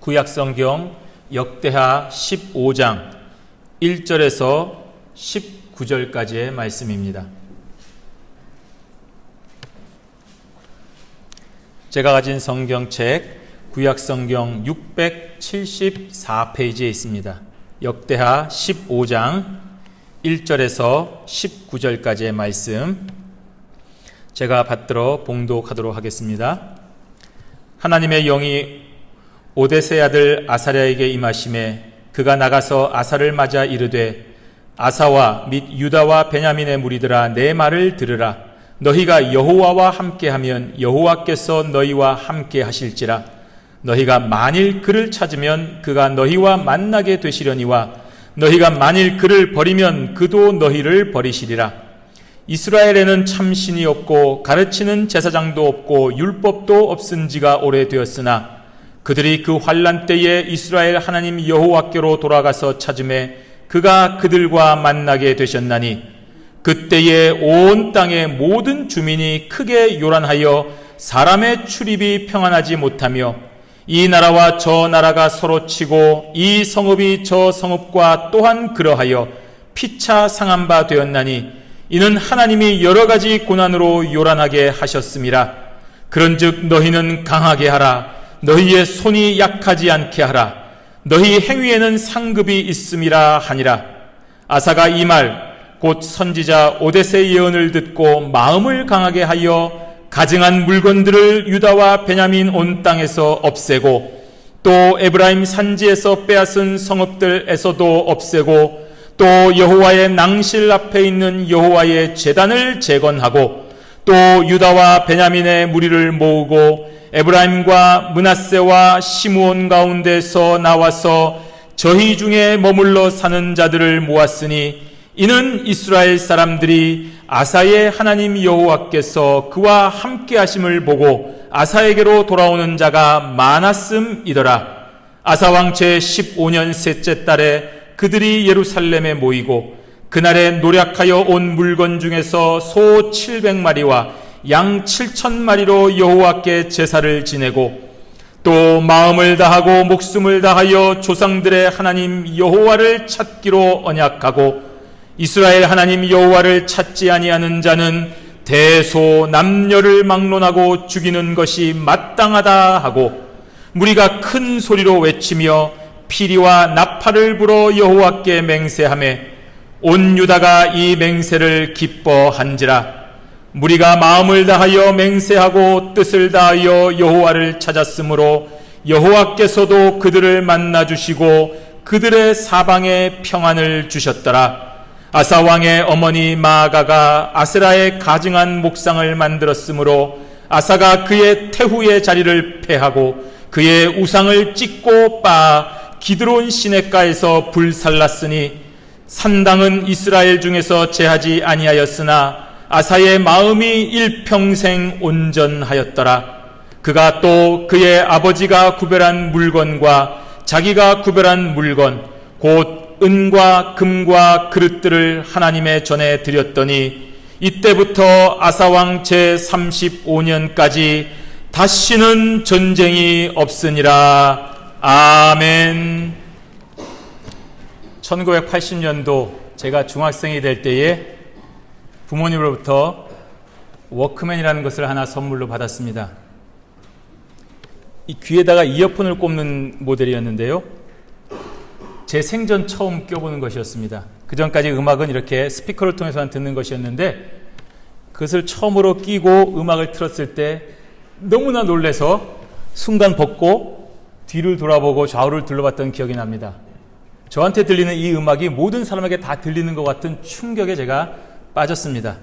구약성경 역대하 15장 1절에서 19절까지의 말씀입니다. 제가 가진 성경책 구약성경 674페이지에 있습니다. 역대하 15장 1절에서 19절까지의 말씀 제가 받들어 봉독하도록 하겠습니다. 하나님의 영이 오데세의 아들 아사랴에게 임하심에 그가 나가서 아사를 맞아 이르되 아사와 및 유다와 베냐민의 무리들아 내 말을 들으라. 너희가 여호와와 함께하면 여호와께서 너희와 함께 하실지라. 너희가 만일 그를 찾으면 그가 너희와 만나게 되시려니와 너희가 만일 그를 버리면 그도 너희를 버리시리라. 이스라엘에는 참신이 없고 가르치는 제사장도 없고 율법도 없은 지가 오래되었으나 그들이 그 환난 때에 이스라엘 하나님 여호와께로 돌아가서 찾음에 그가 그들과 만나게 되셨나니 그때에 온 땅의 모든 주민이 크게 요란하여 사람의 출입이 평안하지 못하며 이 나라와 저 나라가 서로 치고 이 성읍이 저 성읍과 또한 그러하여 피차 상한 바 되었나니 이는 하나님이 여러 가지 고난으로 요란하게 하셨음이라. 그런즉 너희는 강하게 하라. 너희의 손이 약하지 않게 하라. 너희 행위에는 상급이 있음이라 하니라. 아사가 이 말 곧 선지자 오데세의 예언을 듣고 마음을 강하게 하여 가증한 물건들을 유다와 베냐민 온 땅에서 없애고 또 에브라임 산지에서 빼앗은 성읍들에서도 없애고 또 여호와의 낭실 앞에 있는 여호와의 제단을 재건하고 또 유다와 베냐민의 무리를 모으고 에브라임과 므낫세와 시므온 가운데서 나와서 저희 중에 머물러 사는 자들을 모았으니 이는 이스라엘 사람들이 아사의 하나님 여호와께서 그와 함께 하심을 보고 아사에게로 돌아오는 자가 많았음이더라. 아사왕 제15년 셋째 달에 그들이 예루살렘에 모이고 그날에 노략하여 온 물건 중에서 소 700마리와 양 7,000마리로 여호와께 제사를 지내고 또 마음을 다하고 목숨을 다하여 조상들의 하나님 여호와를 찾기로 언약하고 이스라엘 하나님 여호와를 찾지 아니하는 자는 대소 남녀를 막론하고 죽이는 것이 마땅하다 하고 무리가 큰 소리로 외치며 피리와 나팔을 불어 여호와께 맹세하며 온 유다가 이 맹세를 기뻐한지라. 무리가 마음을 다하여 맹세하고 뜻을 다하여 여호와를 찾았으므로 여호와께서도 그들을 만나 주시고 그들의 사방에 평안을 주셨더라. 아사 왕의 어머니 마아가가 아세라의 가증한 목상을 만들었으므로 아사가 그의 태후의 자리를 폐하고 그의 우상을 찢고 빻아 기드론 시냇가에서 불살랐으니 산당은 이스라엘 중에서 제하지 아니하였으나 아사의 마음이 일평생 온전하였더라. 그가 또 그의 아버지가 구별한 물건과 자기가 구별한 물건 곧 은과 금과 그릇들을 하나님의 전에 드렸더니 이때부터 아사왕 제35년까지 다시는 전쟁이 없으니라. 아멘. 1980년도 제가 중학생이 될 때에 부모님으로부터 워크맨이라는 것을 하나 선물로 받았습니다. 이 귀에다가 이어폰을 꼽는 모델이었는데요. 제 생전 처음 껴보는 것이었습니다. 그 전까지 음악은 이렇게 스피커를 통해서만 듣는 것이었는데 그것을 처음으로 끼고 음악을 틀었을 때 너무나 놀라서 순간 벗고 뒤를 돌아보고 좌우를 둘러봤던 기억이 납니다. 저한테 들리는 이 음악이 모든 사람에게 다 들리는 것 같은 충격에 제가 빠졌습니다.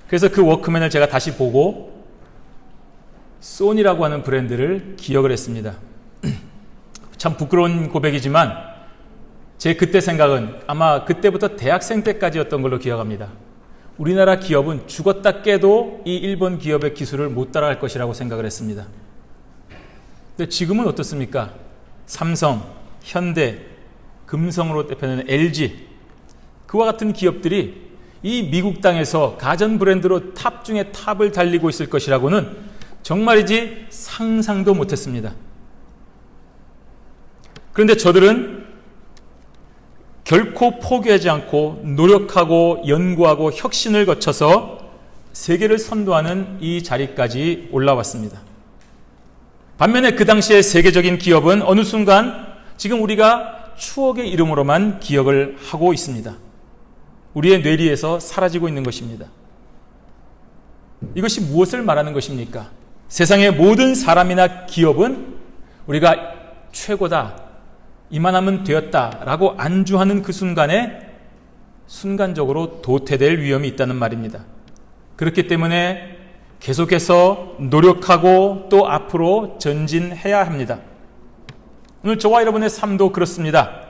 그래서 그 워크맨을 제가 다시 보고 소니라고 하는 브랜드를 기억을 했습니다. 참 부끄러운 고백이지만 제 그때 생각은 아마 그때부터 대학생 때까지였던 걸로 기억합니다. 우리나라 기업은 죽었다 깨도 이 일본 기업의 기술을 못 따라갈 것이라고 생각을 했습니다. 근데 지금은 어떻습니까? 삼성, 현대, 금성으로 대표되는 LG 그와 같은 기업들이 이 미국 땅에서 가전 브랜드로 탑 중에 탑을 달리고 있을 것이라고는 정말이지 상상도 못했습니다. 그런데 저들은 결코 포기하지 않고 노력하고 연구하고 혁신을 거쳐서 세계를 선도하는 이 자리까지 올라왔습니다. 반면에 그 당시의 세계적인 기업은 어느 순간 지금 우리가 추억의 이름으로만 기억을 하고 있습니다. 우리의 뇌리에서 사라지고 있는 것입니다. 이것이 무엇을 말하는 것입니까? 세상의 모든 사람이나 기업은 우리가 최고다, 이만하면 되었다라고 안주하는 그 순간에 순간적으로 도태될 위험이 있다는 말입니다. 그렇기 때문에 계속해서 노력하고 또 앞으로 전진해야 합니다. 오늘 저와 여러분의 삶도 그렇습니다.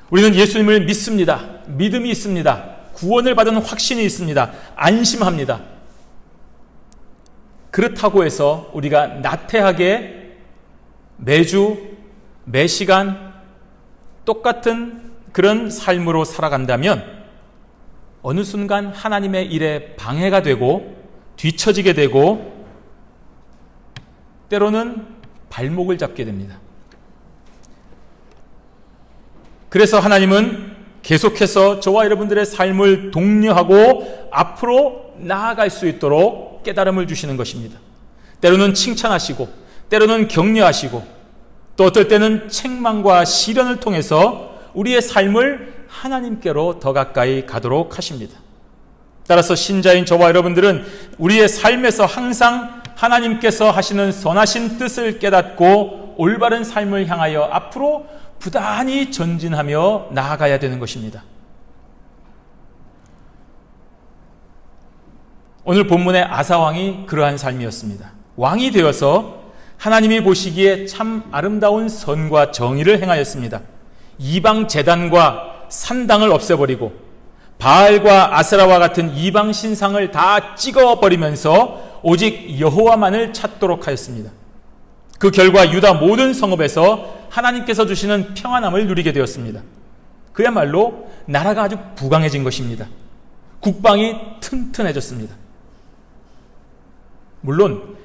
우리는 예수님을 믿습니다. 믿음이 있습니다. 구원을 받은 확신이 있습니다. 안심합니다. 그렇다고 해서 우리가 나태하게 매주 매시간 똑같은 그런 삶으로 살아간다면 어느 순간 하나님의 일에 방해가 되고 뒤처지게 되고 때로는 발목을 잡게 됩니다. 그래서 하나님은 계속해서 저와 여러분들의 삶을 독려하고 앞으로 나아갈 수 있도록 깨달음을 주시는 것입니다. 때로는 칭찬하시고 때로는 격려하시고 또 어떨 때는 책망과 시련을 통해서 우리의 삶을 하나님께로 더 가까이 가도록 하십니다. 따라서 신자인 저와 여러분들은 우리의 삶에서 항상 하나님께서 하시는 선하신 뜻을 깨닫고 올바른 삶을 향하여 앞으로 부단히 전진하며 나아가야 되는 것입니다. 오늘 본문의 아사왕이 그러한 삶이었습니다. 왕이 되어서 하나님이 보시기에 참 아름다운 선과 정의를 행하였습니다. 이방 제단과 산당을 없애버리고 바알과 아세라와 같은 이방 신상을 다 찍어버리면서 오직 여호와만을 찾도록 하였습니다. 그 결과 유다 모든 성읍에서 하나님께서 주시는 평안함을 누리게 되었습니다. 그야말로 나라가 아주 부강해진 것입니다. 국방이 튼튼해졌습니다. 물론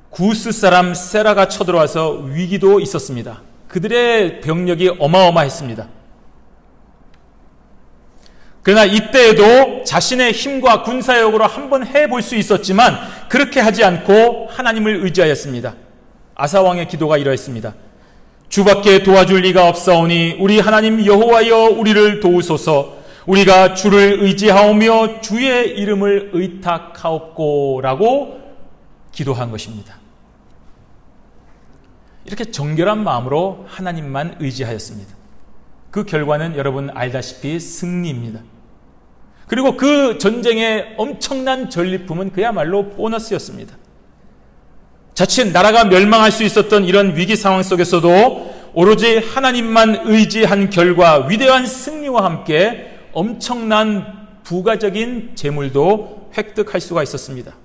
구스 사람 세라가 쳐들어와서 위기도 있었습니다. 그들의 병력이 어마어마했습니다. 그러나 이때에도 자신의 힘과 군사력으로 한번 해볼 수 있었지만 그렇게 하지 않고 하나님을 의지하였습니다. 아사왕의 기도가 이러했습니다. 주밖에 도와줄 리가 없사오니 우리 하나님 여호와여 우리를 도우소서. 우리가 주를 의지하오며 주의 이름을 의탁하옵고라고 기도한 것입니다. 이렇게 정결한 마음으로 하나님만 의지하였습니다. 그 결과는 여러분 알다시피 승리입니다. 그리고 그 전쟁의 엄청난 전리품은 그야말로 보너스였습니다. 자칫 나라가 멸망할 수 있었던 이런 위기 상황 속에서도 오로지 하나님만 의지한 결과 위대한 승리와 함께 엄청난 부가적인 재물도 획득할 수가 있었습니다.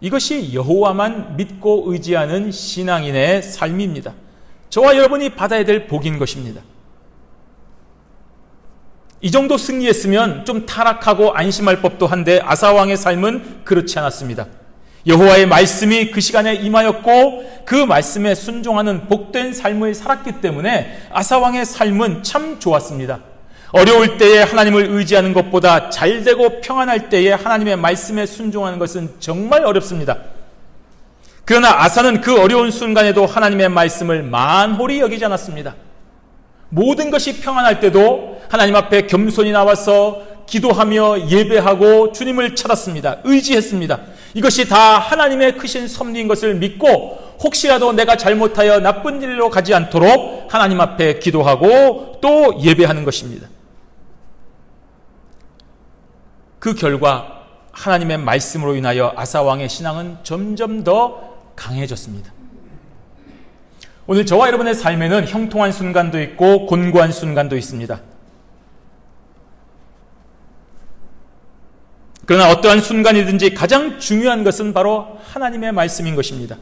이것이 여호와만 믿고 의지하는 신앙인의 삶입니다. 저와 여러분이 받아야 될 복인 것입니다. 이 정도 승리했으면 좀 타락하고 안심할 법도 한데 아사왕의 삶은 그렇지 않았습니다. 여호와의 말씀이 그 시간에 임하였고 그 말씀에 순종하는 복된 삶을 살았기 때문에 아사왕의 삶은 참 좋았습니다. 어려울 때에 하나님을 의지하는 것보다 잘되고 평안할 때에 하나님의 말씀에 순종하는 것은 정말 어렵습니다. 그러나 아사는 그 어려운 순간에도 하나님의 말씀을 만홀히 여기지 않았습니다. 모든 것이 평안할 때도 하나님 앞에 겸손히 나와서 기도하며 예배하고 주님을 찾았습니다. 의지했습니다. 이것이 다 하나님의 크신 섭리인 것을 믿고 혹시라도 내가 잘못하여 나쁜 일로 가지 않도록 하나님 앞에 기도하고 또 예배하는 것입니다. 그 결과 하나님의 말씀으로 인하여 아사왕의 신앙은 점점 더 강해졌습니다. 오늘 저와 여러분의 삶에는 형통한 순간도 있고 곤고한 순간도 있습니다. 그러나 어떠한 순간이든지 가장 중요한 것은 바로 하나님의 말씀인 것입니다.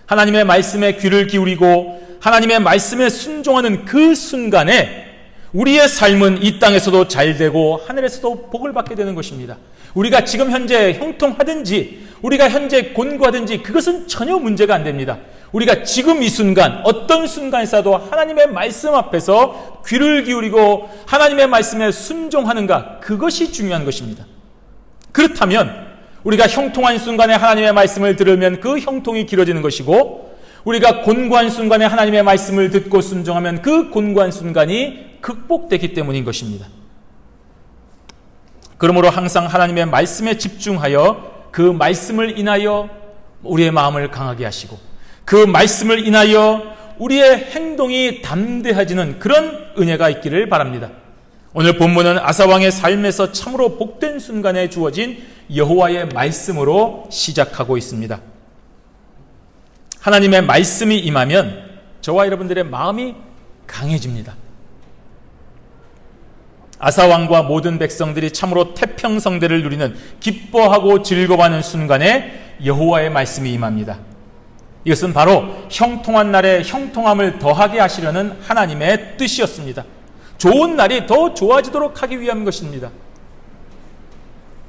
하나님의 말씀에 귀를 기울이고 하나님의 말씀에 순종하는 그 순간에 우리의 삶은 이 땅에서도 잘되고 하늘에서도 복을 받게 되는 것입니다. 우리가 지금 현재 형통하든지 우리가 현재 곤고하든지 그것은 전혀 문제가 안 됩니다. 우리가 지금 이 순간 어떤 순간에서도 하나님의 말씀 앞에서 귀를 기울이고 하나님의 말씀에 순종하는가, 그것이 중요한 것입니다. 그렇다면 우리가 형통한 순간에 하나님의 말씀을 들으면 그 형통이 길어지는 것이고, 우리가 곤고한 순간에 하나님의 말씀을 듣고 순종하면 그 곤고한 순간이 극복되기 때문인 것입니다. 그러므로 항상 하나님의 말씀에 집중하여 그 말씀을 인하여 우리의 마음을 강하게 하시고 그 말씀을 인하여 우리의 행동이 담대해지는 그런 은혜가 있기를 바랍니다. 오늘 본문은 아사왕의 삶에서 참으로 복된 순간에 주어진 여호와의 말씀으로 시작하고 있습니다. 하나님의 말씀이 임하면 저와 여러분들의 마음이 강해집니다. 아사왕과 모든 백성들이 참으로 태평성대를 누리는 기뻐하고 즐거워하는 순간에 여호와의 말씀이 임합니다. 이것은 바로 형통한 날에 형통함을 더하게 하시려는 하나님의 뜻이었습니다. 좋은 날이 더 좋아지도록 하기 위한 것입니다.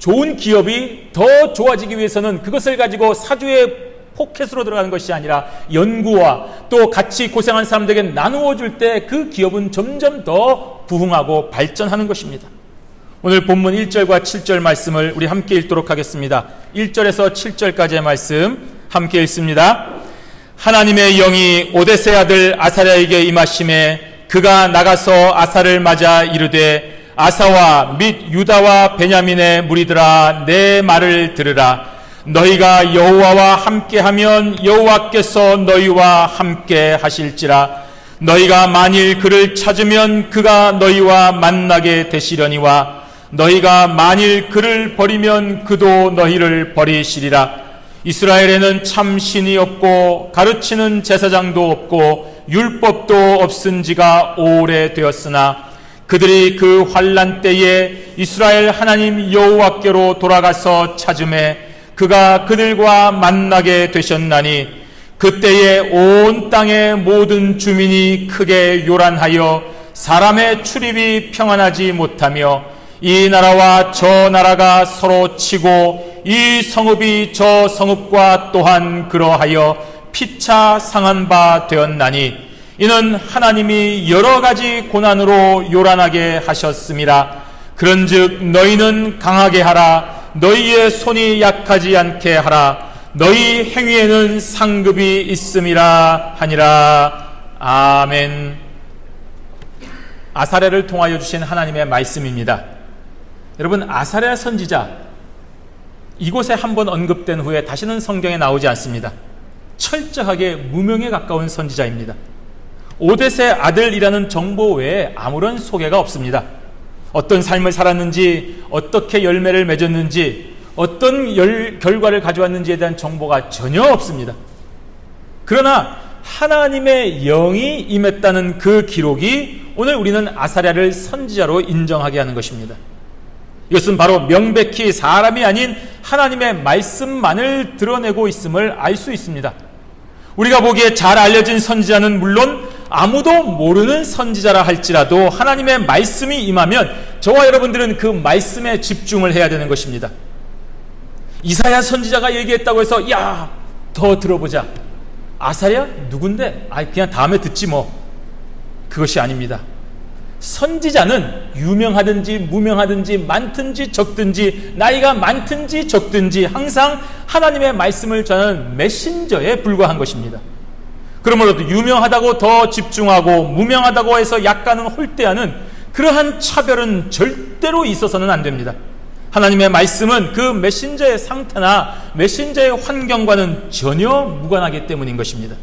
좋은 기업이 더 좋아지기 위해서는 그것을 가지고 사주의 포켓으로 들어가는 것이 아니라 연구와 또 같이 고생한 사람들에게 나누어 줄 때 그 기업은 점점 더 부흥하고 발전하는 것입니다. 오늘 본문 1절과 7절 말씀을 우리 함께 읽도록 하겠습니다. 1절에서 7절까지의 말씀 함께 읽습니다. 하나님의 영이 오데세 아들 아사랴에게 임하심에 그가 나가서 아사를 맞아 이르되 아사와 및 유다와 베냐민의 무리들아 내 말을 들으라. 너희가 여호와와 함께하면 여호와께서 너희와 함께 하실지라. 너희가 만일 그를 찾으면 그가 너희와 만나게 되시려니와 너희가 만일 그를 버리면 그도 너희를 버리시리라. 이스라엘에는 참 신이 없고 가르치는 제사장도 없고 율법도 없은 지가 오래되었으나 그들이 그 환난 때에 이스라엘 하나님 여호와께로 돌아가서 찾음에 그가 그들과 만나게 되셨나니 그때에 온 땅의 모든 주민이 크게 요란하여 사람의 출입이 평안하지 못하며 이 나라와 저 나라가 서로 치고 이 성읍이 저 성읍과 또한 그러하여 피차 상한 바 되었나니 이는 하나님이 여러 가지 고난으로 요란하게 하셨음이라. 그런즉 너희는 강하게 하라. 너희의 손이 약하지 않게 하라. 너희 행위에는 상급이 있음이라 하니라. 아멘. 아사랴를 통하여 주신 하나님의 말씀입니다. 여러분, 아사랴 선지자 이곳에 한번 언급된 후에 다시는 성경에 나오지 않습니다. 철저하게 무명에 가까운 선지자입니다. 오데세 아들이라는 정보 외에 아무런 소개가 없습니다. 어떤 삶을 살았는지, 어떻게 열매를 맺었는지, 어떤 결과를 가져왔는지에 대한 정보가 전혀 없습니다. 그러나 하나님의 영이 임했다는 그 기록이 오늘 우리는 아사랴를 선지자로 인정하게 하는 것입니다. 이것은 바로 명백히 사람이 아닌 하나님의 말씀만을 드러내고 있음을 알 수 있습니다. 우리가 보기에 잘 알려진 선지자는 물론 아무도 모르는 선지자라 할지라도 하나님의 말씀이 임하면 저와 여러분들은 그 말씀에 집중을 해야 되는 것입니다. 이사야 선지자가 얘기했다고 해서 야, 더 들어보자. 아사랴? 누군데? 그냥 다음에 듣지 뭐. 그것이 아닙니다. 선지자는 유명하든지 무명하든지 많든지 적든지 나이가 많든지 적든지 항상 하나님의 말씀을 전하는 메신저에 불과한 것입니다. 그러므로 유명하다고 더 집중하고 무명하다고 해서 약간은 홀대하는 그러한 차별은 절대로 있어서는 안 됩니다. 하나님의 말씀은 그 메신저의 상태나 메신저의 환경과는 전혀 무관하기 때문인 것입니다.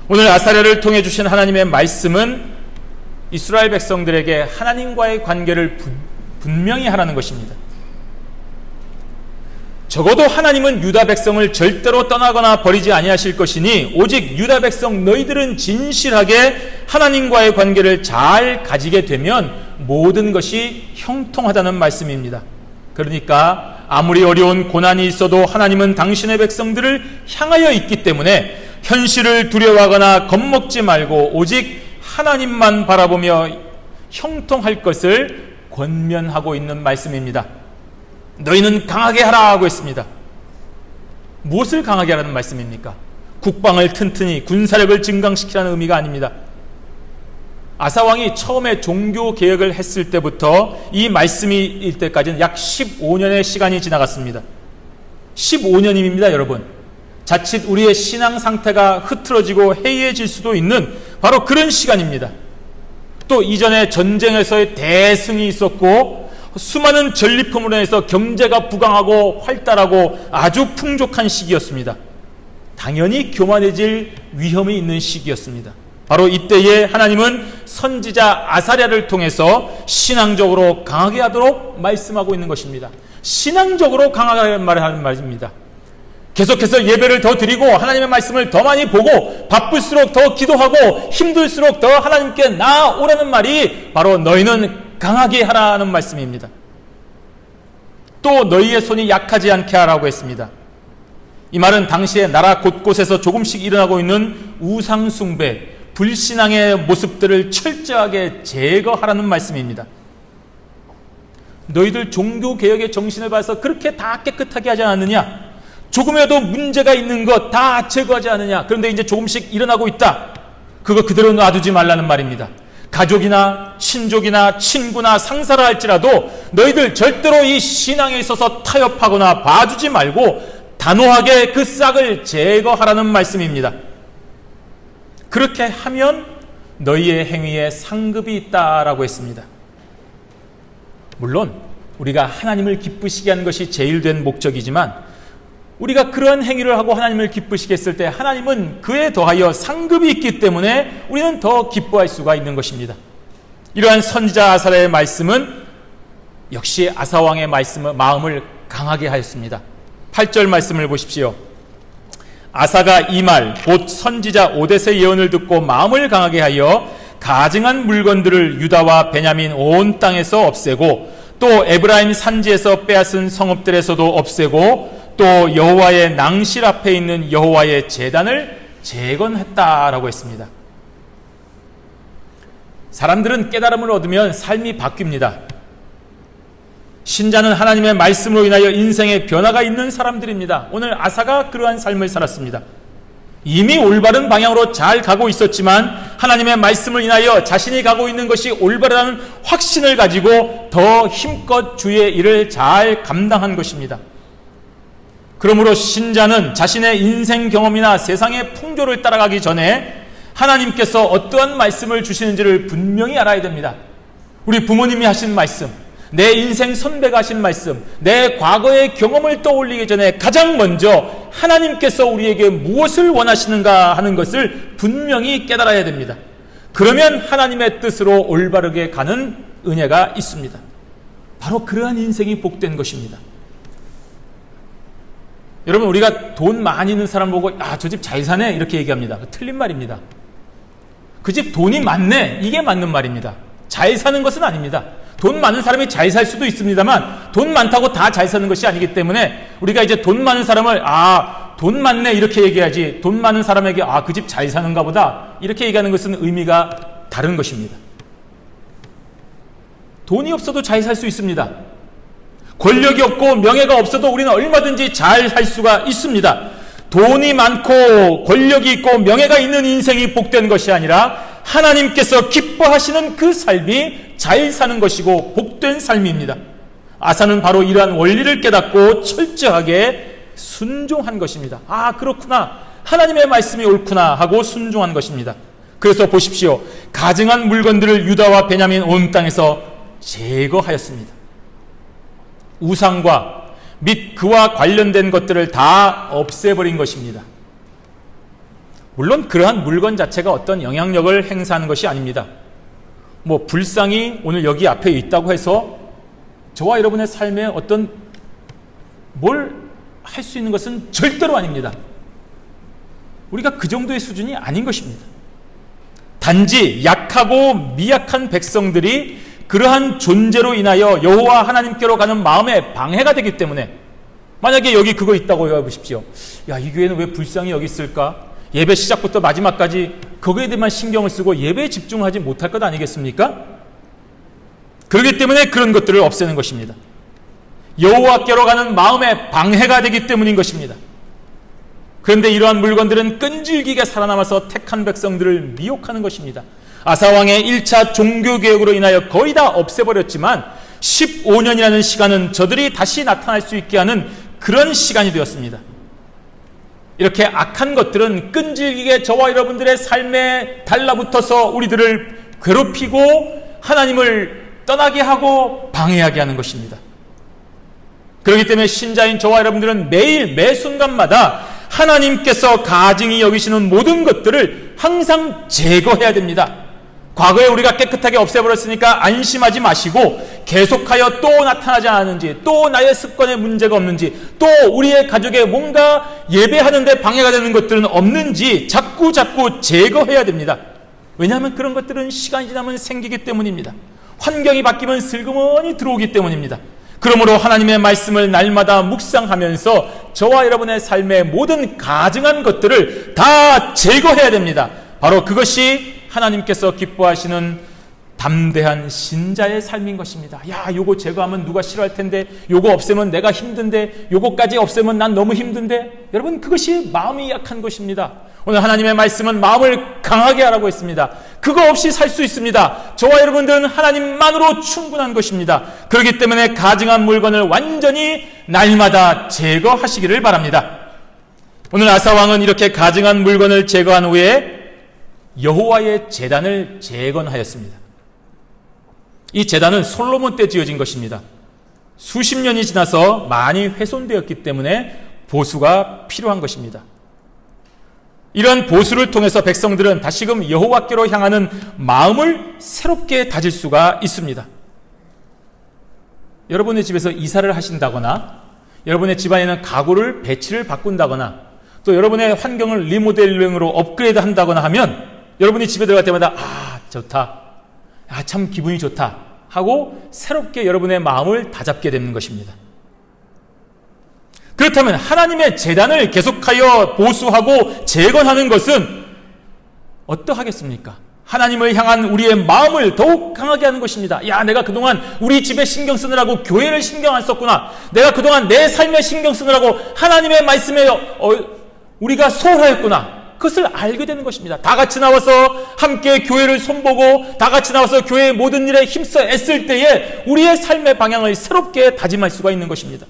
오늘 아사랴를 통해 주신 하나님의 말씀은 이스라엘 백성들에게 하나님과의 관계를 분명히 하라는 것입니다. 적어도 하나님은 유다 백성을 절대로 떠나거나 버리지 아니하실 것이니 오직 유다 백성 너희들은 진실하게 하나님과의 관계를 잘 가지게 되면 모든 것이 형통하다는 말씀입니다. 그러니까 아무리 어려운 고난이 있어도 하나님은 당신의 백성들을 향하여 있기 때문에 현실을 두려워하거나 겁먹지 말고 오직 하나님만 바라보며 형통할 것을 권면하고 있는 말씀입니다. 너희는 강하게 하라 하고 했습니다. 무엇을 강하게 하라는 말씀입니까? 국방을 튼튼히 군사력을 증강시키라는 의미가 아닙니다. 아사왕이 처음에 종교개혁을 했을 때부터 이 말씀이 일 때까지는 약 15년의 시간이 지나갔습니다. 15년입니다, 여러분. 자칫 우리의 신앙 상태가 흐트러지고 해이해질 수도 있는 바로 그런 시간입니다. 또 이전에 전쟁에서의 대승이 있었고 수많은 전리품으로 인해서 경제가 부강하고 활달하고 아주 풍족한 시기였습니다. 당연히 교만해질 위험이 있는 시기였습니다. 바로 이때에 하나님은 선지자 아사랴를 통해서 신앙적으로 강하게 하도록 말씀하고 있는 것입니다. 신앙적으로 강하게 말하는 말입니다. 계속해서 예배를 더 드리고 하나님의 말씀을 더 많이 보고 바쁠수록 더 기도하고 힘들수록 더 하나님께 나아오라는 말이 바로 너희는 강하게 하라는 말씀입니다. 또 너희의 손이 약하지 않게 하라고 했습니다. 이 말은 당시에 나라 곳곳에서 조금씩 일어나고 있는 우상 숭배, 불신앙의 모습들을 철저하게 제거하라는 말씀입니다. 너희들 종교개혁의 정신을 봐서 그렇게 다 깨끗하게 하지 않느냐? 조금이라도 문제가 있는 것 다 제거하지 않느냐? 그런데 이제 조금씩 일어나고 있다. 그거 그대로 놔두지 말라는 말입니다. 가족이나 친족이나 친구나 상사라 할지라도 너희들 절대로 이 신앙에 있어서 타협하거나 봐주지 말고 단호하게 그 싹을 제거하라는 말씀입니다. 그렇게 하면 너희의 행위에 상급이 있다라고 했습니다. 물론 우리가 하나님을 기쁘시게 하는 것이 제일 된 목적이지만 우리가 그러한 행위를 하고 하나님을 기쁘시게 했을 때 하나님은 그에 더하여 상급이 있기 때문에 우리는 더 기뻐할 수가 있는 것입니다. 이러한 선지자 아사랴의 말씀은 역시 아사왕의 마음을 강하게 하였습니다. 8절 말씀을 보십시오. 아사가 이 말 곧 선지자 오뎃의 예언을 듣고 마음을 강하게 하여 가증한 물건들을 유다와 베냐민 온 땅에서 없애고 또 에브라임 산지에서 빼앗은 성읍들에서도 없애고 또 여호와의 낭실 앞에 있는 여호와의 제단을 재건했다라고 했습니다. 사람들은 깨달음을 얻으면 삶이 바뀝니다. 신자는 하나님의 말씀으로 인하여 인생의 변화가 있는 사람들입니다. 오늘 아사가 그러한 삶을 살았습니다. 이미 올바른 방향으로 잘 가고 있었지만 하나님의 말씀을 인하여 자신이 가고 있는 것이 올바르다는 확신을 가지고 더 힘껏 주의 일을 잘 감당한 것입니다. 그러므로 신자는 자신의 인생 경험이나 세상의 풍조를 따라가기 전에 하나님께서 어떠한 말씀을 주시는지를 분명히 알아야 됩니다. 우리 부모님이 하신 말씀, 내 인생 선배가 하신 말씀, 내 과거의 경험을 떠올리기 전에 가장 먼저 하나님께서 우리에게 무엇을 원하시는가 하는 것을 분명히 깨달아야 됩니다. 그러면 하나님의 뜻으로 올바르게 가는 은혜가 있습니다. 바로 그러한 인생이 복된 것입니다. 여러분, 우리가 돈 많이 있는 사람 보고 저 집 잘 사네 이렇게 얘기합니다. 틀린 말입니다. 그 집 돈이 많네, 이게 맞는 말입니다. 잘 사는 것은 아닙니다. 돈 많은 사람이 잘 살 수도 있습니다만 돈 많다고 다 잘 사는 것이 아니기 때문에 우리가 이제 돈 많은 사람을 돈 많네 이렇게 얘기하지, 돈 많은 사람에게 그 집 잘 사는가 보다 이렇게 얘기하는 것은 의미가 다른 것입니다. 돈이 없어도 잘 살 수 있습니다. 권력이 없고 명예가 없어도 우리는 얼마든지 잘 살 수가 있습니다. 돈이 많고 권력이 있고 명예가 있는 인생이 복된 것이 아니라 하나님께서 기뻐하시는 그 삶이 잘 사는 것이고 복된 삶입니다. 아사는 바로 이러한 원리를 깨닫고 철저하게 순종한 것입니다. 그렇구나, 하나님의 말씀이 옳구나 하고 순종한 것입니다. 그래서 보십시오. 가증한 물건들을 유다와 베냐민 온 땅에서 제거하였습니다. 우상과 및 그와 관련된 것들을 다 없애버린 것입니다. 물론 그러한 물건 자체가 어떤 영향력을 행사하는 것이 아닙니다. 불상이 오늘 여기 앞에 있다고 해서 저와 여러분의 삶에 어떤 뭘 할 수 있는 것은 절대로 아닙니다. 우리가 그 정도의 수준이 아닌 것입니다. 단지 약하고 미약한 백성들이 그러한 존재로 인하여 여호와 하나님께로 가는 마음에 방해가 되기 때문에, 만약에 여기 그거 있다고 해보십시오. 이 교회는 왜 불상이 여기 있을까? 예배 시작부터 마지막까지 거기에 대해만 신경을 쓰고 예배에 집중하지 못할 것 아니겠습니까? 그렇기 때문에 그런 것들을 없애는 것입니다. 여호와께로 가는 마음의 방해가 되기 때문인 것입니다. 그런데 이러한 물건들은 끈질기게 살아남아서 택한 백성들을 미혹하는 것입니다. 아사왕의 1차 종교개혁으로 인하여 거의 다 없애버렸지만 15년이라는 시간은 저들이 다시 나타날 수 있게 하는 그런 시간이 되었습니다. 이렇게 악한 것들은 끈질기게 저와 여러분들의 삶에 달라붙어서 우리들을 괴롭히고 하나님을 떠나게 하고 방해하게 하는 것입니다. 그렇기 때문에 신자인 저와 여러분들은 매일 매 순간마다 하나님께서 가증히 여기시는 모든 것들을 항상 제거해야 됩니다. 과거에 우리가 깨끗하게 없애버렸으니까 안심하지 마시고 계속하여 또 나타나지 않았는지, 또 나의 습관에 문제가 없는지, 또 우리의 가족에 뭔가 예배하는데 방해가 되는 것들은 없는지 자꾸 제거해야 됩니다. 왜냐하면 그런 것들은 시간이 지나면 생기기 때문입니다. 환경이 바뀌면 슬그머니 들어오기 때문입니다. 그러므로 하나님의 말씀을 날마다 묵상하면서 저와 여러분의 삶의 모든 가증한 것들을 다 제거해야 됩니다. 바로 그것이 하나님께서 기뻐하시는 담대한 신자의 삶인 것입니다. 야, 요거 제거하면 누가 싫어할 텐데, 요거 없애면 내가 힘든데, 요거까지 없애면 난 너무 힘든데. 여러분, 그것이 마음이 약한 것입니다. 오늘 하나님의 말씀은 마음을 강하게 하라고 했습니다. 그거 없이 살 수 있습니다. 저와 여러분들은 하나님만으로 충분한 것입니다. 그렇기 때문에 가증한 물건을 완전히 날마다 제거하시기를 바랍니다. 오늘 아사왕은 이렇게 가증한 물건을 제거한 후에 여호와의 제단을 재건하였습니다. 이 제단은 솔로몬 때 지어진 것입니다. 수십 년이 지나서 많이 훼손되었기 때문에 보수가 필요한 것입니다. 이러한 보수를 통해서 백성들은 다시금 여호와께로 향하는 마음을 새롭게 다질 수가 있습니다. 여러분의 집에서 이사를 하신다거나, 여러분의 집안에는 가구를 배치를 바꾼다거나, 또 여러분의 환경을 리모델링으로 업그레이드 한다거나 하면 여러분이 집에 들어갈 때마다 좋다, 참 기분이 좋다 하고 새롭게 여러분의 마음을 다잡게 되는 것입니다. 그렇다면 하나님의 제단을 계속하여 보수하고 재건하는 것은 어떠하겠습니까? 하나님을 향한 우리의 마음을 더욱 강하게 하는 것입니다. 야, 내가 그동안 우리 집에 신경 쓰느라고 교회를 신경 안 썼구나. 내가 그동안 내 삶에 신경 쓰느라고 하나님의 말씀에 우리가 소홀하였구나. 그것을 알게 되는 것입니다. 다 같이 나와서 함께 교회를 손보고 다 같이 나와서 교회의 모든 일에 힘써 애쓸 때에 우리의 삶의 방향을 새롭게 다짐할 수가 있는 것입니다.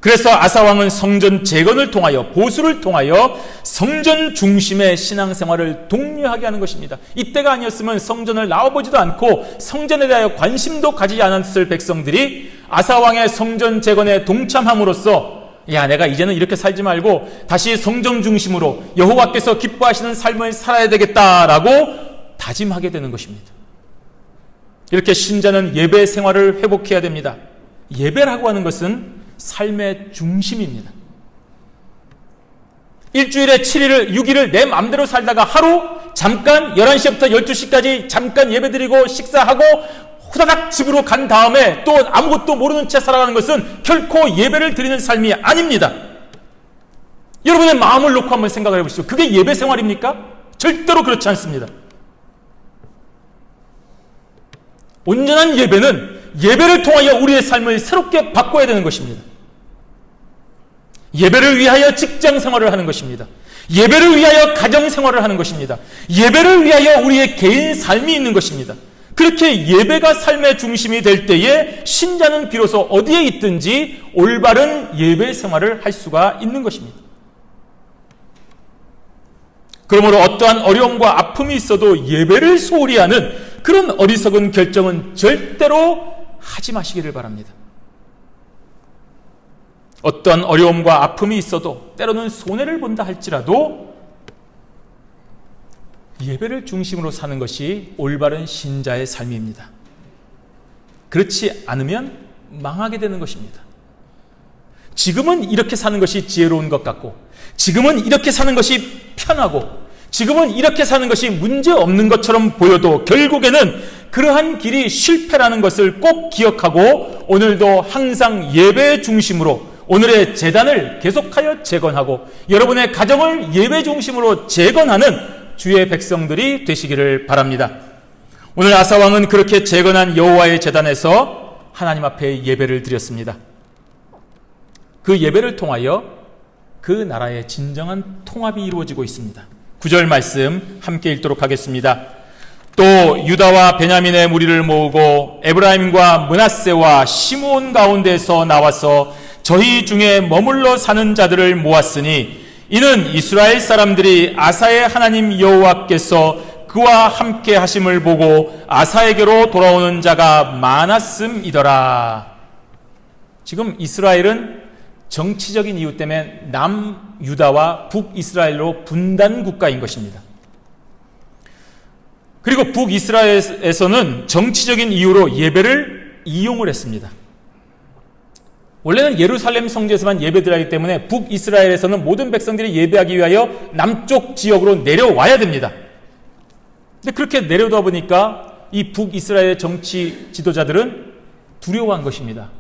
그래서 아사왕은 성전 재건을 통하여, 보수를 통하여 성전 중심의 신앙생활을 독려하게 하는 것입니다. 이때가 아니었으면 성전을 나와보지도 않고 성전에 대하여 관심도 가지지 않았을 백성들이 아사왕의 성전 재건에 동참함으로써 야, 내가 이제는 이렇게 살지 말고 다시 성전 중심으로 여호와께서 기뻐하시는 삶을 살아야 되겠다라고 다짐하게 되는 것입니다. 이렇게 신자는 예배 생활을 회복해야 됩니다. 예배라고 하는 것은 삶의 중심입니다. 일주일에 7일을 6일을 내 마음대로 살다가 하루 잠깐 11시부터 12시까지 잠깐 예배드리고 식사하고 후다닥 집으로 간 다음에 또 아무것도 모르는 채 살아가는 것은 결코 예배를 드리는 삶이 아닙니다. 여러분의 마음을 놓고 한번 생각을 해보시죠. 그게 예배 생활입니까? 절대로 그렇지 않습니다. 온전한 예배는 예배를 통하여 우리의 삶을 새롭게 바꿔야 되는 것입니다. 예배를 위하여 직장 생활을 하는 것입니다. 예배를 위하여 가정 생활을 하는 것입니다. 예배를 위하여 우리의 개인 삶이 있는 것입니다. 그렇게 예배가 삶의 중심이 될 때에 신자는 비로소 어디에 있든지 올바른 예배 생활을 할 수가 있는 것입니다. 그러므로 어떠한 어려움과 아픔이 있어도 예배를 소홀히 하는 그런 어리석은 결정은 절대로 하지 마시기를 바랍니다. 어떠한 어려움과 아픔이 있어도 때로는 손해를 본다 할지라도 예배를 중심으로 사는 것이 올바른 신자의 삶입니다. 그렇지 않으면 망하게 되는 것입니다. 지금은 이렇게 사는 것이 지혜로운 것 같고, 지금은 이렇게 사는 것이 편하고, 지금은 이렇게 사는 것이 문제 없는 것처럼 보여도 결국에는 그러한 길이 실패라는 것을 꼭 기억하고 오늘도 항상 예배 중심으로 오늘의 제단을 계속하여 재건하고 여러분의 가정을 예배 중심으로 재건하는 주의 백성들이 되시기를 바랍니다. 오늘 아사 왕은 그렇게 재건한 여호와의 제단에서 하나님 앞에 예배를 드렸습니다. 그 예배를 통하여 그 나라의 진정한 통합이 이루어지고 있습니다. 9절 말씀 함께 읽도록 하겠습니다. 또 유다와 베냐민의 무리를 모으고 에브라임과 므낫세와 시므온 가운데서 나와서 저희 중에 머물러 사는 자들을 모았으니 이는 이스라엘 사람들이 아사의 하나님 여호와께서 그와 함께 하심을 보고 아사에게로 돌아오는 자가 많았음이더라. 지금 이스라엘은 정치적인 이유 때문에 남유다와 북이스라엘로 분단 국가인 것입니다. 그리고 북이스라엘에서는 정치적인 이유로 예배를 이용을 했습니다. 원래는 예루살렘 성지에서만 예배드리기 때문에 북이스라엘에서는 모든 백성들이 예배하기 위하여 남쪽 지역으로 내려와야 됩니다. 근데 그렇게 내려다 보니까 이 북이스라엘의 정치 지도자들은 두려워한 것입니다.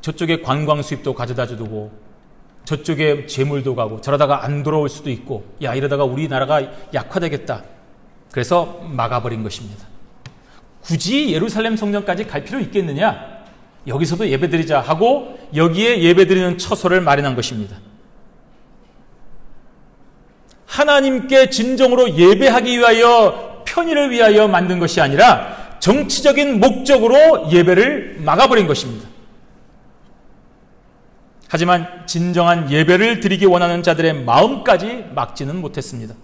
저쪽에 관광 수입도 가져다 주고 저쪽에 재물도 가고 저러다가 안 돌아올 수도 있고 야 이러다가 우리나라가 약화되겠다. 그래서 막아버린 것입니다. 굳이 예루살렘 성전까지 갈 필요 있겠느냐? 여기서도 예배드리자 하고 여기에 예배드리는 처소를 마련한 것입니다. 하나님께 진정으로 예배하기 위하여 편의를 위하여 만든 것이 아니라 정치적인 목적으로 예배를 막아버린 것입니다. 하지만 진정한 예배를 드리기 원하는 자들의 마음까지 막지는 못했습니다.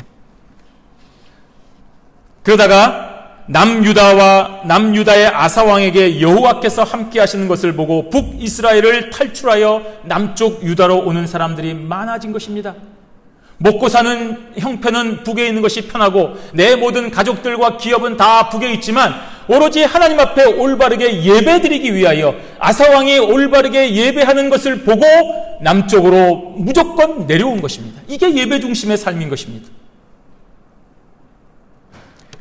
그러다가 남유다의 아사 왕에게 여호와께서 함께 하시는 것을 보고 북이스라엘을 탈출하여 남쪽 유다로 오는 사람들이 많아진 것입니다. 먹고 사는 형편은 북에 있는 것이 편하고 내 모든 가족들과 기업은 다 북에 있지만 오로지 하나님 앞에 올바르게 예배드리기 위하여 아사왕이 올바르게 예배하는 것을 보고 남쪽으로 무조건 내려온 것입니다. 이게 예배 중심의 삶인 것입니다.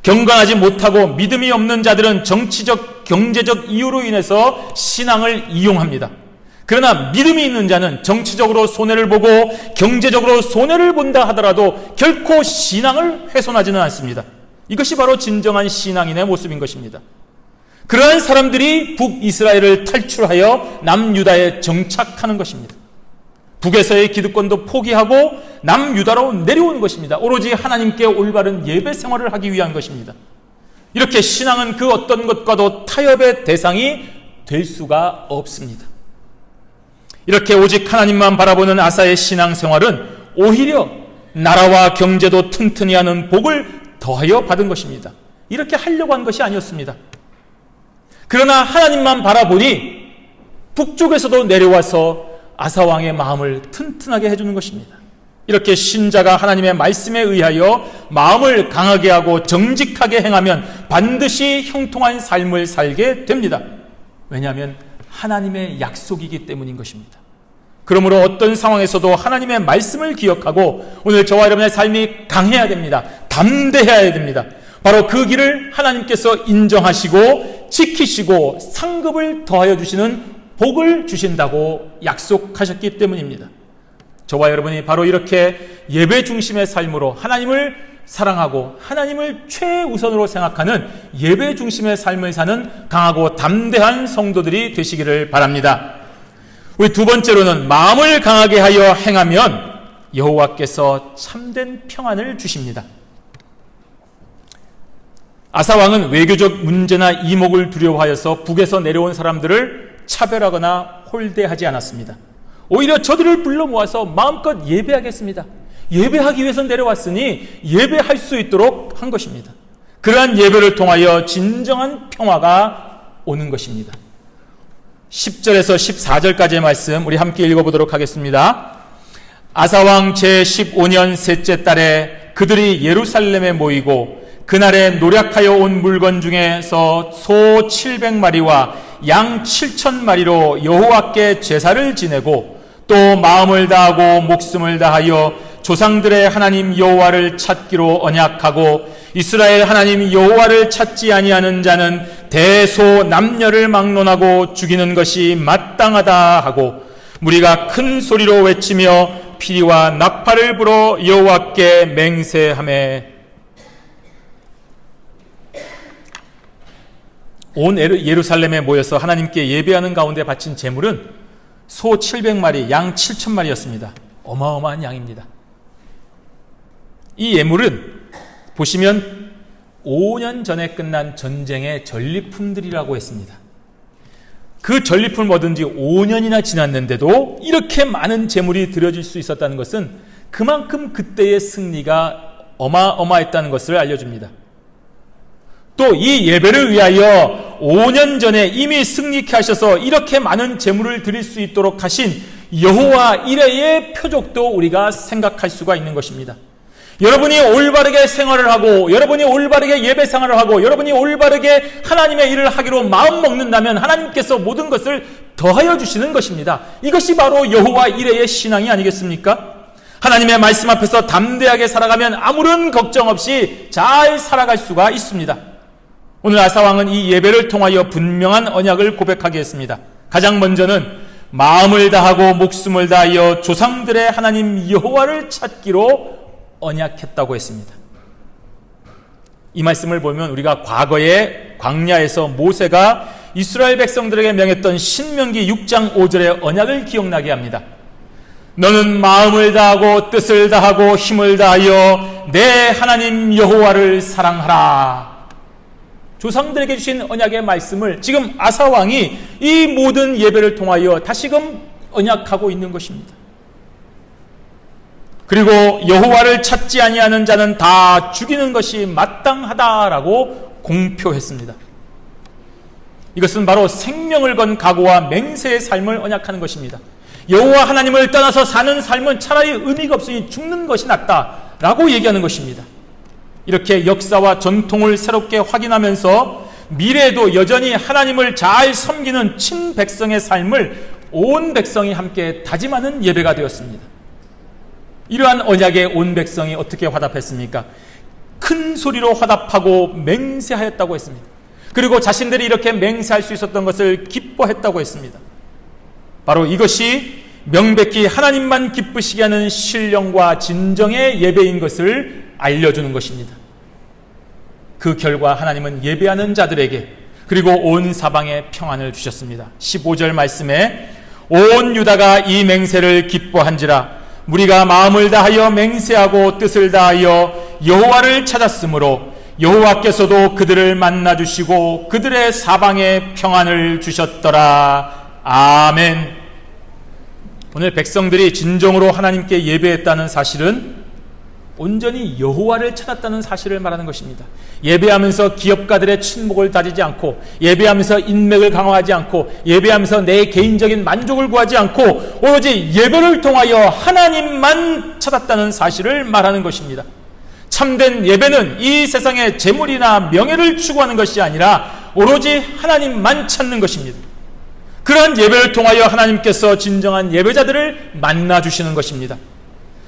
경건하지 못하고 믿음이 없는 자들은 정치적, 경제적 이유로 인해서 신앙을 이용합니다. 그러나 믿음이 있는 자는 정치적으로 손해를 보고 경제적으로 손해를 본다 하더라도 결코 신앙을 훼손하지는 않습니다. 이것이 바로 진정한 신앙인의 모습인 것입니다. 그러한 사람들이 북이스라엘을 탈출하여 남유다에 정착하는 것입니다. 북에서의 기득권도 포기하고 남유다로 내려오는 것입니다. 오로지 하나님께 올바른 예배 생활을 하기 위한 것입니다. 이렇게 신앙은 그 어떤 것과도 타협의 대상이 될 수가 없습니다. 이렇게 오직 하나님만 바라보는 아사의 신앙생활은 오히려 나라와 경제도 튼튼히 하는 복을 더하여 받은 것입니다. 이렇게 하려고 한 것이 아니었습니다. 그러나 하나님만 바라보니 북쪽에서도 내려와서 아사왕의 마음을 튼튼하게 해주는 것입니다. 이렇게 신자가 하나님의 말씀에 의하여 마음을 강하게 하고 정직하게 행하면 반드시 형통한 삶을 살게 됩니다. 왜냐하면 하나님의 약속이기 때문인 것입니다. 그러므로 어떤 상황에서도 하나님의 말씀을 기억하고 오늘 저와 여러분의 삶이 강해야 됩니다. 담대해야 됩니다. 바로 그 길을 하나님께서 인정하시고 지키시고 상급을 더하여 주시는 복을 주신다고 약속하셨기 때문입니다. 저와 여러분이 바로 이렇게 예배 중심의 삶으로 하나님을 사랑하고 하나님을 최우선으로 생각하는 예배 중심의 삶을 사는 강하고 담대한 성도들이 되시기를 바랍니다. 우리 두 번째로는 마음을 강하게 하여 행하면 여호와께서 참된 평안을 주십니다. 아사왕은 외교적 문제나 이목을 두려워하여서 북에서 내려온 사람들을 차별하거나 홀대하지 않았습니다. 오히려 저들을 불러 모아서 마음껏 예배하겠습니다. 예배하기 위해서 내려왔으니 예배할 수 있도록 한 것입니다. 그러한 예배를 통하여 진정한 평화가 오는 것입니다. 10절에서 14절까지의 말씀 우리 함께 읽어보도록 하겠습니다. 아사왕 제15년 셋째 달에 그들이 예루살렘에 모이고 그날에 노략하여 온 물건 중에서 소 700마리와 양 7,000마리로 여호와께 제사를 지내고 또 마음을 다하고 목숨을 다하여 조상들의 하나님 여호와를 찾기로 언약하고 이스라엘 하나님 여호와를 찾지 아니하는 자는 대소 남녀를 막론하고 죽이는 것이 마땅하다 하고 무리가 큰 소리로 외치며 피리와 나팔을 불어 여호와께 맹세하매 온 예루살렘에 모여서 하나님께 예배하는 가운데 바친 제물은 소 700마리, 양 7,000마리였습니다. 어마어마한 양입니다. 이 예물은 보시면 5년 전에 끝난 전쟁의 전리품들이라고 했습니다. 그 전리품을 얻은 지 5년이나 지났는데도 이렇게 많은 제물이 드려질 수 있었다는 것은 그만큼 그때의 승리가 어마어마했다는 것을 알려줍니다. 또 이 예배를 위하여 5년 전에 이미 승리케 하셔서 이렇게 많은 제물을 드릴 수 있도록 하신 여호와 이레의 표적도 우리가 생각할 수가 있는 것입니다. 여러분이 올바르게 생활을 하고, 여러분이 올바르게 예배 생활을 하고, 여러분이 올바르게 하나님의 일을 하기로 마음 먹는다면 하나님께서 모든 것을 더하여 주시는 것입니다. 이것이 바로 여호와 이레의 신앙이 아니겠습니까? 하나님의 말씀 앞에서 담대하게 살아가면 아무런 걱정 없이 잘 살아갈 수가 있습니다. 오늘 아사왕은 이 예배를 통하여 분명한 언약을 고백하게 했습니다. 가장 먼저는 마음을 다하고 목숨을 다하여 조상들의 하나님 여호와를 찾기로 언약했다고 했습니다. 이 말씀을 보면 우리가 과거에 광야에서 모세가 이스라엘 백성들에게 명했던 신명기 6장 5절의 언약을 기억나게 합니다. 너는 마음을 다하고 뜻을 다하고 힘을 다하여 내 하나님 여호와를 사랑하라. 조상들에게 주신 언약의 말씀을 지금 아사왕이 이 모든 예배를 통하여 다시금 언약하고 있는 것입니다. 그리고 여호와를 찾지 아니하는 자는 다 죽이는 것이 마땅하다라고 공표했습니다. 이것은 바로 생명을 건 각오와 맹세의 삶을 언약하는 것입니다. 여호와 하나님을 떠나서 사는 삶은 차라리 의미가 없으니 죽는 것이 낫다라고 얘기하는 것입니다. 이렇게 역사와 전통을 새롭게 확인하면서 미래에도 여전히 하나님을 잘 섬기는 친백성의 삶을 온 백성이 함께 다짐하는 예배가 되었습니다. 이러한 언약에 온 백성이 어떻게 화답했습니까? 큰 소리로 화답하고 맹세하였다고 했습니다. 그리고 자신들이 이렇게 맹세할 수 있었던 것을 기뻐했다고 했습니다. 바로 이것이 명백히 하나님만 기쁘시게 하는 신령과 진정의 예배인 것을 알려주는 것입니다. 그 결과 하나님은 예배하는 자들에게 그리고 온 사방에 평안을 주셨습니다. 15절 말씀에 온 유다가 이 맹세를 기뻐한지라 무리가 마음을 다하여 맹세하고 뜻을 다하여 여호와를 찾았으므로 여호와께서도 그들을 만나주시고 그들의 사방에 평안을 주셨더라. 아멘. 오늘 백성들이 진정으로 하나님께 예배했다는 사실은 온전히 여호와를 찾았다는 사실을 말하는 것입니다. 예배하면서 기업가들의 친목을 다지지 않고, 예배하면서 인맥을 강화하지 않고, 예배하면서 내 개인적인 만족을 구하지 않고 오로지 예배를 통하여 하나님만 찾았다는 사실을 말하는 것입니다. 참된 예배는 이 세상의 재물이나 명예를 추구하는 것이 아니라 오로지 하나님만 찾는 것입니다. 그러한 예배를 통하여 하나님께서 진정한 예배자들을 만나주시는 것입니다.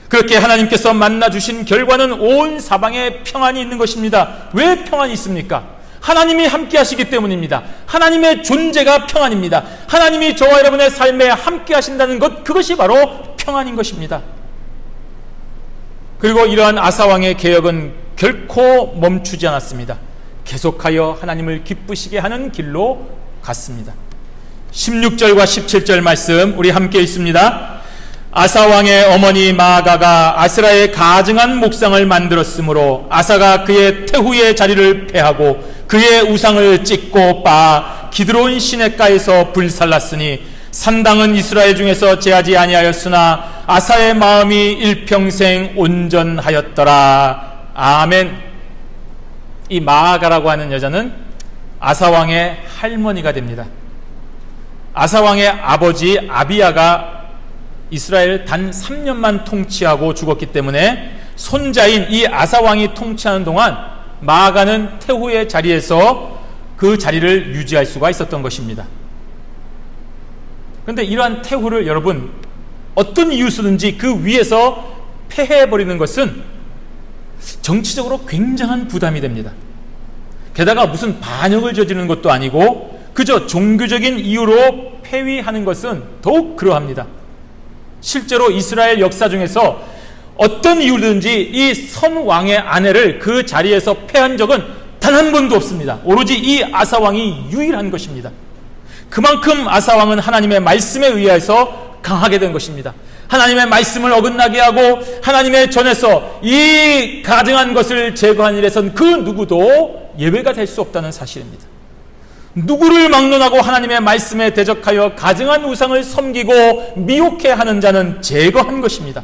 그렇게 하나님께서 만나주신 결과는 온 사방에 평안이 있는 것입니다. 왜 평안이 있습니까? 하나님이 함께 하시기 때문입니다. 하나님의 존재가 평안입니다. 하나님이 저와 여러분의 삶에 함께 하신다는 것, 그것이 바로 평안인 것입니다. 그리고 이러한 아사왕의 개혁은 결코 멈추지 않았습니다. 계속하여 하나님을 기쁘시게 하는 길로 갔습니다. 16절과 17절 말씀 우리 함께 읽습니다. 아사왕의 어머니 마아가가 아스라의 가증한 목상을 만들었으므로 아사가 그의 태후의 자리를 폐하고 그의 우상을 찢고 빻아 기드론 시냇가에서 불살랐으니 산당은 이스라엘 중에서 제하지 아니하였으나 아사의 마음이 일평생 온전하였더라. 아멘. 이 마아가라고 하는 여자는 아사왕의 할머니가 됩니다. 아사왕의 아버지 아비야가 이스라엘 단 3년만 통치하고 죽었기 때문에 손자인 이 아사왕이 통치하는 동안 마아가는 태후의 자리에서 그 자리를 유지할 수가 있었던 것입니다. 그런데 이러한 태후를 여러분 어떤 이유로든지 그 위에서 폐해버리는 것은 정치적으로 굉장한 부담이 됩니다. 게다가 무슨 반역을 저지르는 것도 아니고 그저 종교적인 이유로 폐위하는 것은 더욱 그러합니다. 실제로 이스라엘 역사 중에서 어떤 이유든지 이 선왕의 아내를 그 자리에서 폐한 적은 단 단 한 번도 없습니다. 오로지 이 아사왕이 유일한 것입니다. 그만큼 아사왕은 하나님의 말씀에 의해서 강하게 된 것입니다. 하나님의 말씀을 어긋나게 하고 하나님의 전에서 이 가증한 것을 제거한 일에선 그 누구도 예외가 될 수 없다는 사실입니다. 누구를 막론하고 하나님의 말씀에 대적하여 가증한 우상을 섬기고 미혹해 하는 자는 제거한 것입니다.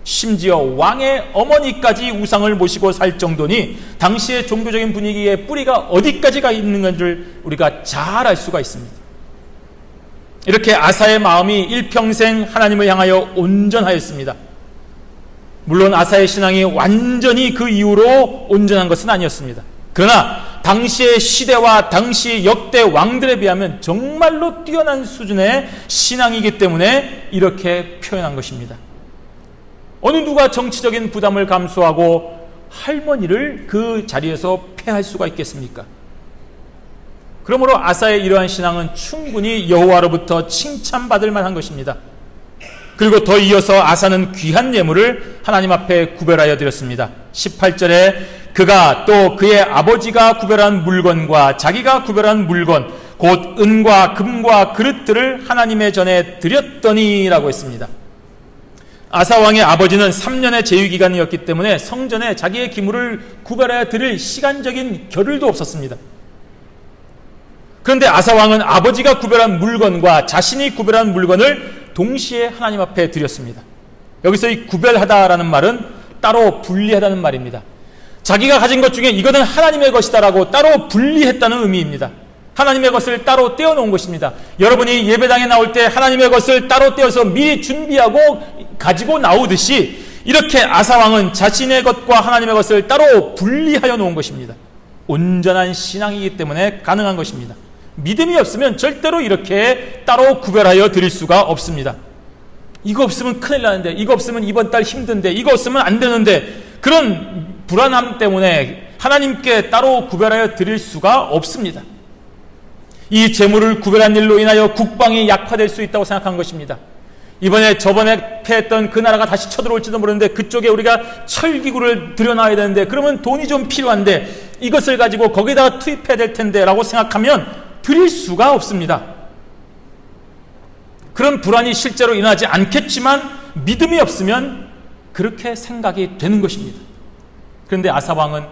심지어 왕의 어머니까지 우상을 모시고 살 정도니 당시의 종교적인 분위기의 뿌리가 어디까지가 있는 건지를 우리가 잘 알 수가 있습니다. 이렇게 아사의 마음이 일평생 하나님을 향하여 온전하였습니다. 물론 아사의 신앙이 완전히 그 이후로 온전한 것은 아니었습니다. 그러나 당시의 시대와 당시 역대 왕들에 비하면 정말로 뛰어난 수준의 신앙이기 때문에 이렇게 표현한 것입니다. 어느 누가 정치적인 부담을 감수하고 할머니를 그 자리에서 폐할 수가 있겠습니까? 그러므로 아사의 이러한 신앙은 충분히 여호와로부터 칭찬받을 만한 것입니다. 그리고 더 이어서 아사는 귀한 예물을 하나님 앞에 구별하여 드렸습니다. 18절에 그가 또 그의 아버지가 구별한 물건과 자기가 구별한 물건 곧 은과 금과 그릇들을 하나님의 전에 드렸더니 라고 했습니다. 아사왕의 아버지는 3년의 제위기간이었기 때문에 성전에 자기의 기물을 구별하여 드릴 시간적인 겨를도 없었습니다. 그런데 아사왕은 아버지가 구별한 물건과 자신이 구별한 물건을 동시에 하나님 앞에 드렸습니다. 여기서 이 구별하다라는 말은 따로 분리하다는 말입니다. 자기가 가진 것 중에 이거는 하나님의 것이다라고 따로 분리했다는 의미입니다. 하나님의 것을 따로 떼어놓은 것입니다. 여러분이 예배당에 나올 때 하나님의 것을 따로 떼어서 미리 준비하고 가지고 나오듯이 이렇게 아사왕은 자신의 것과 하나님의 것을 따로 분리하여 놓은 것입니다. 온전한 신앙이기 때문에 가능한 것입니다. 믿음이 없으면 절대로 이렇게 따로 구별하여 드릴 수가 없습니다. 이거 없으면 큰일 나는데, 이거 없으면 이번 달 힘든데, 이거 없으면 안 되는데, 그런 불안함 때문에 하나님께 따로 구별하여 드릴 수가 없습니다. 이 재물을 구별한 일로 인하여 국방이 약화될 수 있다고 생각한 것입니다. 저번에 패했던 그 나라가 다시 쳐들어올지도 모르는데 그쪽에 우리가 철기구를 들여놔야 되는데 그러면 돈이 좀 필요한데 이것을 가지고 거기다가 투입해야 될 텐데 라고 생각하면 드릴 수가 없습니다. 그런 불안이 실제로 일어나지 않겠지만 믿음이 없으면 그렇게 생각이 되는 것입니다. 그런데 아사왕은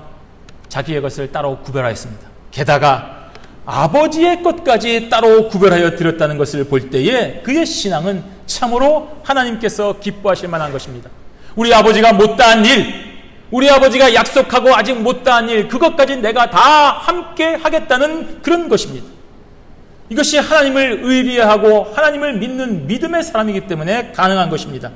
자기의 것을 따로 구별하였습니다. 게다가 아버지의 것까지 따로 구별하여 드렸다는 것을 볼 때에 그의 신앙은 참으로 하나님께서 기뻐하실 만한 것입니다. 우리 아버지가 못다한 일, 우리 아버지가 약속하고 아직 못다한 일, 그것까지 내가 다 함께 하겠다는 그런 것입니다. 이것이 하나님을 의리하고 하나님을 믿는 믿음의 사람이기 때문에 가능한 것입니다.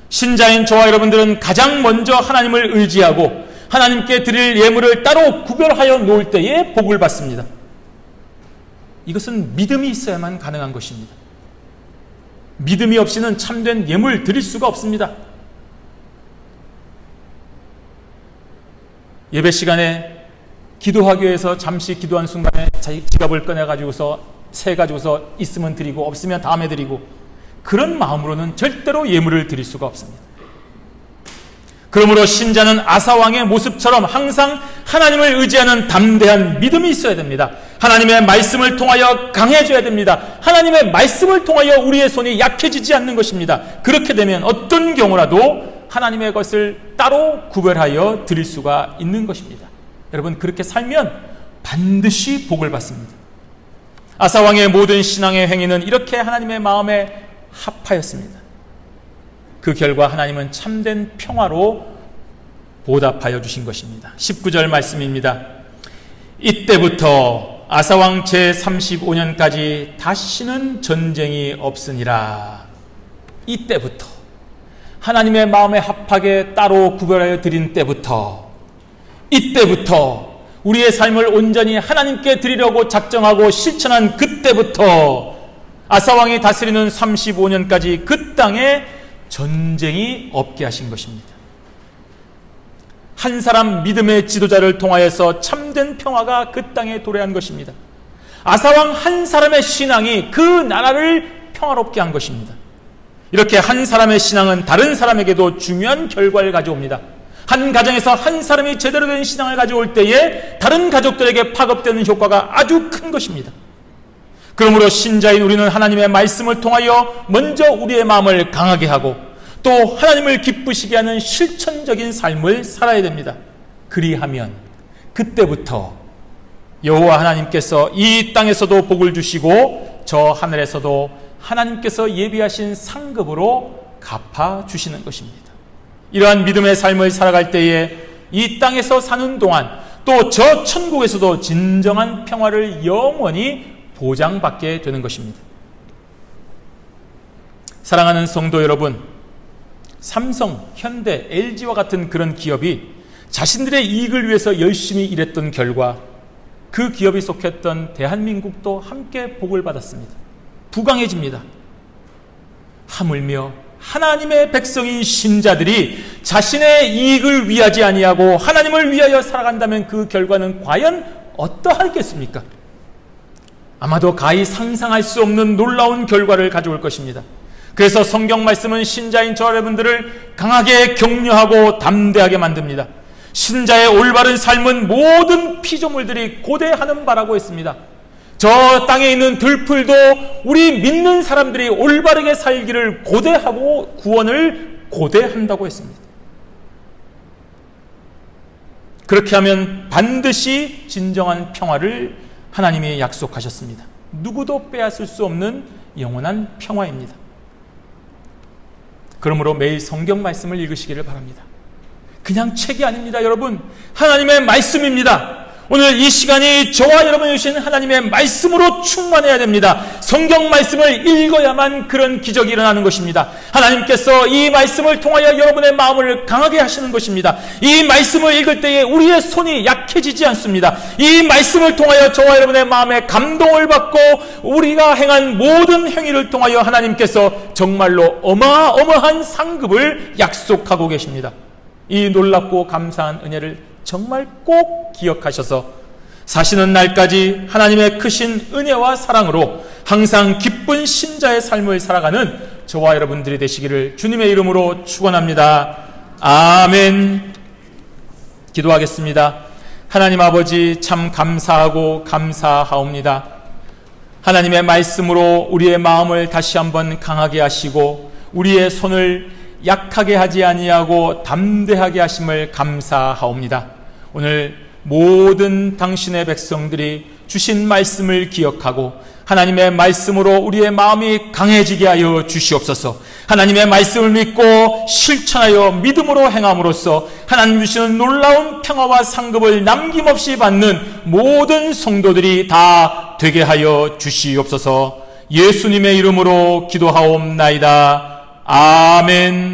신자인 저와 여러분들은 가장 먼저 하나님을 의지하고 하나님께 드릴 예물을 따로 구별하여 놓을 때에 복을 받습니다. 이것은 믿음이 있어야만 가능한 것입니다. 믿음이 없이는 참된 예물 드릴 수가 없습니다. 예배 시간에 기도하기 위해서 잠시 기도한 순간에 자기 지갑을 꺼내가지고서 세가지고서 있으면 드리고 없으면 다음에 드리고 그런 마음으로는 절대로 예물을 드릴 수가 없습니다. 그러므로 신자는 아사왕의 모습처럼 항상 하나님을 의지하는 담대한 믿음이 있어야 됩니다. 하나님의 말씀을 통하여 강해져야 됩니다. 하나님의 말씀을 통하여 우리의 손이 약해지지 않는 것입니다. 그렇게 되면 어떤 경우라도 하나님의 것을 따로 구별하여 드릴 수가 있는 것입니다. 여러분, 그렇게 살면 반드시 복을 받습니다. 아사왕의 모든 신앙의 행위는 이렇게 하나님의 마음에 합하였습니다. 그 결과 하나님은 참된 평화로 보답하여 주신 것입니다. 19절 말씀입니다. 이때부터 아사왕 제35년까지 다시는 전쟁이 없으니라. 이때부터 하나님의 마음에 합하게 따로 구별하여 드린 때부터, 이때부터 우리의 삶을 온전히 하나님께 드리려고 작정하고 실천한 그때부터 아사왕이 다스리는 35년까지 그 땅에 전쟁이 없게 하신 것입니다. 한 사람 믿음의 지도자를 통하여서 참된 평화가 그 땅에 도래한 것입니다. 아사왕 한 사람의 신앙이 그 나라를 평화롭게 한 것입니다. 이렇게 한 사람의 신앙은 다른 사람에게도 중요한 결과를 가져옵니다. 한 가정에서 한 사람이 제대로 된 신앙을 가져올 때에 다른 가족들에게 파급되는 효과가 아주 큰 것입니다. 그러므로 신자인 우리는 하나님의 말씀을 통하여 먼저 우리의 마음을 강하게 하고 또 하나님을 기쁘시게 하는 실천적인 삶을 살아야 됩니다. 그리하면 그때부터 여호와 하나님께서 이 땅에서도 복을 주시고 저 하늘에서도 하나님께서 예비하신 상급으로 갚아주시는 것입니다. 이러한 믿음의 삶을 살아갈 때에 이 땅에서 사는 동안 또 저 천국에서도 진정한 평화를 영원히 보장받게 되는 것입니다. 사랑하는 성도 여러분, 삼성, 현대, LG와 같은 그런 기업이 자신들의 이익을 위해서 열심히 일했던 결과 그 기업이 속했던 대한민국도 함께 복을 받았습니다. 부강해집니다. 하물며 하나님의 백성인 신자들이 자신의 이익을 위하지 아니하고 하나님을 위하여 살아간다면 그 결과는 과연 어떠하겠습니까? 아마도 가히 상상할 수 없는 놀라운 결과를 가져올 것입니다. 그래서 성경 말씀은 신자인 저 여러분들을 강하게 격려하고 담대하게 만듭니다. 신자의 올바른 삶은 모든 피조물들이 고대하는 바라고 했습니다. 저 땅에 있는 들풀도 우리 믿는 사람들이 올바르게 살기를 고대하고 구원을 고대한다고 했습니다. 그렇게 하면 반드시 진정한 평화를 하나님이 약속하셨습니다. 누구도 빼앗을 수 없는 영원한 평화입니다. 그러므로 매일 성경 말씀을 읽으시기를 바랍니다. 그냥 책이 아닙니다, 여러분. 하나님의 말씀입니다. 오늘 이 시간이 저와 여러분이 주신 하나님의 말씀으로 충만해야 됩니다. 성경 말씀을 읽어야만 그런 기적이 일어나는 것입니다. 하나님께서 이 말씀을 통하여 여러분의 마음을 강하게 하시는 것입니다. 이 말씀을 읽을 때에 우리의 손이 약해지지 않습니다. 이 말씀을 통하여 저와 여러분의 마음에 감동을 받고 우리가 행한 모든 행위를 통하여 하나님께서 정말로 어마어마한 상급을 약속하고 계십니다. 이 놀랍고 감사한 은혜를 정말 꼭 기억하셔서 사시는 날까지 하나님의 크신 은혜와 사랑으로 항상 기쁜 신자의 삶을 살아가는 저와 여러분들이 되시기를 주님의 이름으로 축원합니다. 아멘. 기도하겠습니다. 하나님 아버지, 참 감사하고 감사하옵니다. 하나님의 말씀으로 우리의 마음을 다시 한번 강하게 하시고 우리의 손을 약하게 하지 아니하고 담대하게 하심을 감사하옵니다. 오늘 모든 당신의 백성들이 주신 말씀을 기억하고 하나님의 말씀으로 우리의 마음이 강해지게 하여 주시옵소서. 하나님의 말씀을 믿고 실천하여 믿음으로 행함으로써 하나님 주시는 놀라운 평화와 상급을 남김없이 받는 모든 성도들이 다 되게 하여 주시옵소서. 예수님의 이름으로 기도하옵나이다. 아멘.